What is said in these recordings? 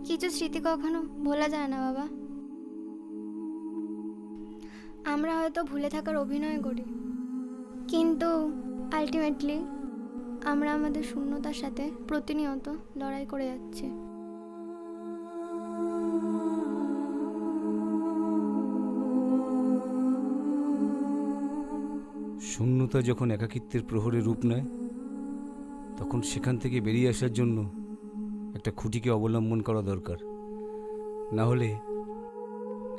কিছু স্মৃতি কখনো ভোলা যায় না বাবা। আমরা হয়তো ভুলে থাকার অভিনয় করি, কিন্তু আলটিমেটলি আমরা আমাদের শূন্যতার সাথে প্রতিনিয়ত লড়াই করে যাচ্ছি। শূন্যতা যখন একাকিত্বের প্রহরে রূপ নেয়, তখন সেখান থেকে বেরিয়ে আসার জন্য একটা খুঁটিকে অবলম্বন করা দরকার। না হলে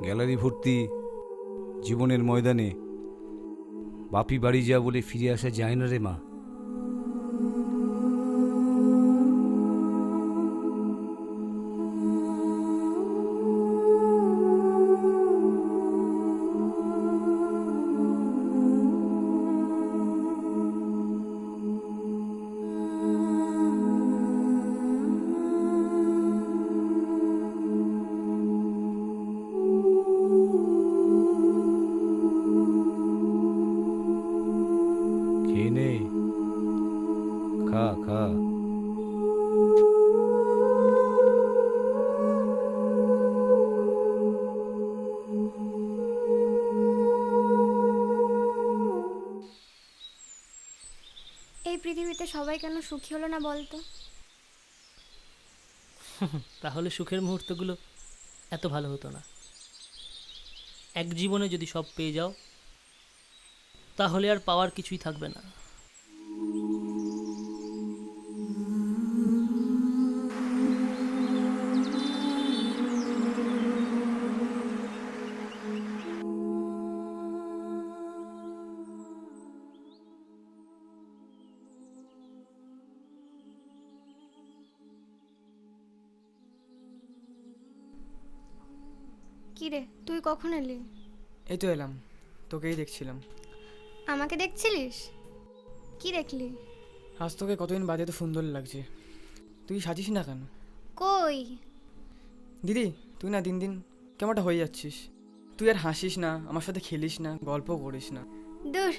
গ্যালারি ভর্তি জীবনের ময়দানে বাপি বাড়ি যা বলে ফিরে আসা যায় না রে মা। খেয়ে নে, খা খা। এই পৃথিবীতে সবাই কেন সুখী হলো না বলতো? তাহলে সুখের মুহূর্তগুলো এত ভালো হতো না। এক জীবনে যদি সব পেয়ে যাও, তাহলে আর পাওয়ার কিছুই থাকবে না। কি রে, তুই কখন এলি? এই তো এলাম, তোকেই দেখছিলাম। আমাকে দেখছিলিস? কি দেখলি? আজ তোকে কতদিন বাদে তো সুন্দর লাগছে। তুই সাজিস না কেন? কই? দিদি, তুই না দিন দিন কেমনটা হয়ে যাচ্ছিস। তুই আর হাসিস না, আমার সাথে খেলিস না, গল্প করিস না। দূর,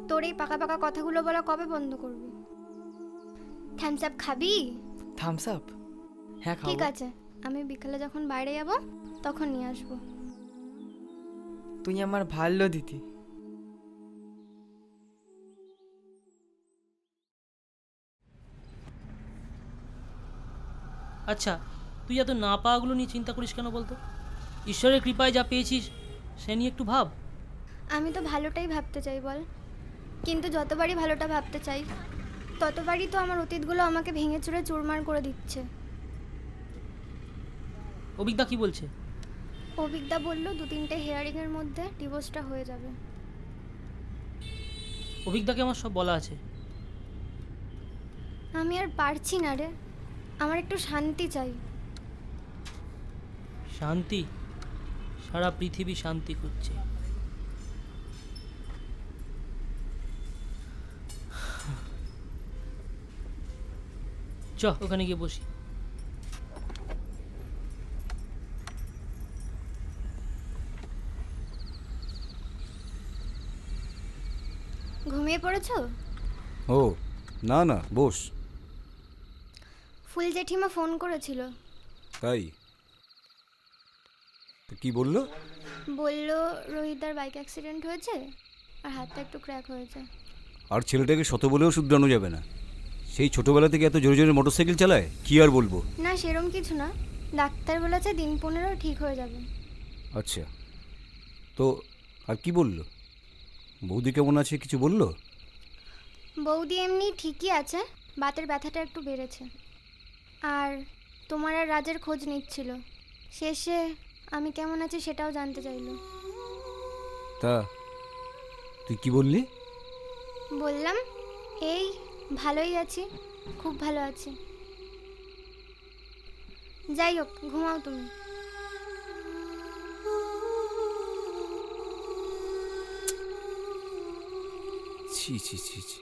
তোর এই পাকা পাকা কথাগুলো বলা কবে বন্ধ করবি? থামস আপ খাবি? Thums up? হ্যাঁ ঠিক খাবো। আছে, আমি বিকালে যখন বাইরে যাব তখন নিয়ে আসবো। তুই আমার ভালো দিদি। আচ্ছা, তুই এত না পাওয়াগুলো নিয়ে চিন্তা করিস কেন বলতো? ঈশ্বরের কৃপায় যা পেয়েছিস সে নিয়ে একটু ভাব। আমি তো ভালোটাই ভাবতে চাই বল, কিন্তু যতবারই ভালোটা ভাবতে চাই ততবারই তো আমার অতীতগুলো আমাকে ভেঙে চুরে চুরমার করে দিচ্ছে। অভিজ্ঞতা কি বলছে? অভিজ্ঞতা বললো 2-3টে হেয়ারিংয়ের মধ্যে ডিভোর্সটা হয়ে যাবে। অভিজ্ঞতাকে আমার সব বলা আছে। আমি আর পারছি না রে, আমার একটু শান্তি চাই। শান্তি? সারা পৃথিবী শান্তি খুঁজছে। চ ওখানে গিয়ে বসি। ঘুমিয়ে পড়েছো? ও না না, বস। ফুল জেঠিমা ফোন করেছিল। তাই? তো কি বললো? বললো রোহিতদার বাইক অ্যাক্সিডেন্ট হয়েছে আর হাতটা একটু ক্র্যাক হয়েছে। আর ছেলেটাকে শত বলেও শুধরানো যাবে না। সেই ছোটবেলা থেকে এত জোরে জোরে মোটরসাইকেল চালায়, কি আর বলবো। না সেরম কিছু না, ডাক্তার বলেছে দিন 15 ঠিক হয়ে যাবে। আচ্ছা, তো আর কি বললো? বৌদি কেমন আছে কিছু বললো? বৌদি এমনি ঠিকই আছে, বাতের ব্যথাটা একটু বেড়েছে। আর তোমার আর রাজের খোঁজ নিচ্ছিল। শেষে আমি কেমন আছি সেটাও জানতে চাইলো। তা তুই কি বললি? বললাম এই ভালোই আছি, খুব ভালো আছি। যাই হোক, ঘুমাও তুমি। ছি ছি ছি ছি।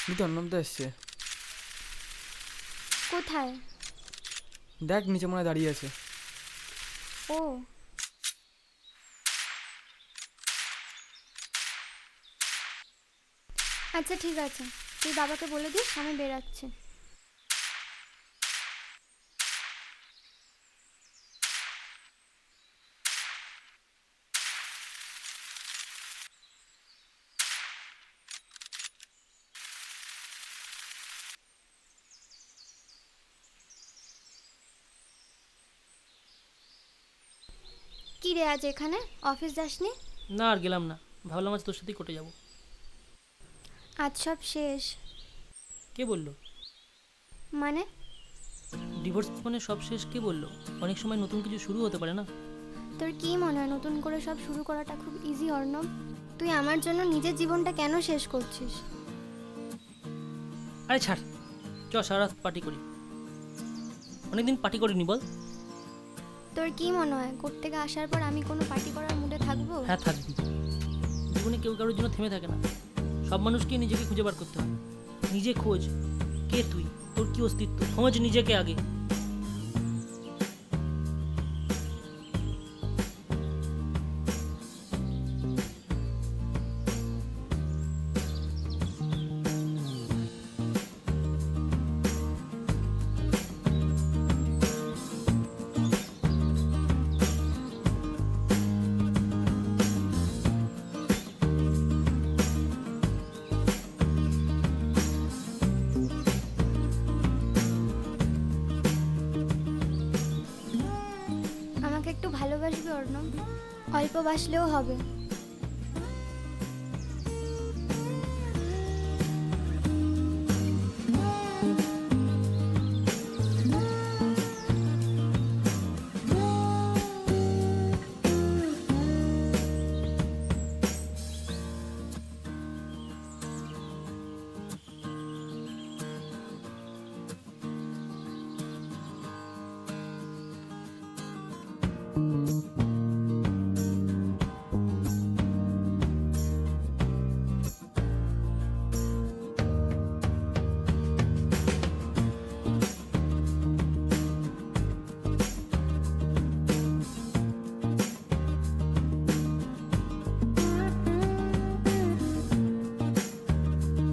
দিদি অর্ণবদা এসছে। কোথায়? দেখ নিচে মনে হয় দাঁড়িয়ে আছে। ও, আচ্ছা ঠিক আছে, তুই বাবাকে বলে দিস আমি বেরাচ্ছি। কি রে, আজ এখানে অফিস যাসনি? না আর গেলাম না, ভাবলাম আজ তোর সাথেই কোর্টে যাব। আজ সব শেষ। কে বললো? মানে? ডিভোর্স মানে সব শেষ কে বললো? অনেক সময় নতুন কিছু শুরু হতে পারে না? তোর কি মনে হয় নতুন করে সব শুরু করাটা খুব ইজি অর্ণব? তুই আমার জন্য নিজের জীবনটা কেন শেষ করছিস? আরে ছাড়, চ সারা রাত পার্টি করি। অনেকদিন পার্টি করিনি বল। তোর কি মনে হয় কোর্ট থেকে আসার পর আমি কোনো পার্টি করার মুডে থাকবো? হ্যাঁ থাকবি। জীবনে কেউ কারোর জন্য থেমে থাকে না, সব মানুষকে নিজেকে খুঁজে বার করতে হয়। নিজে খোঁজ, কে তুই, তোর কি অস্তিত্ব, খোঁজ নিজেকে আগে। আমাকে একটু ভালোবাসবি অর্ণব? অল্প বাসলেও হবে।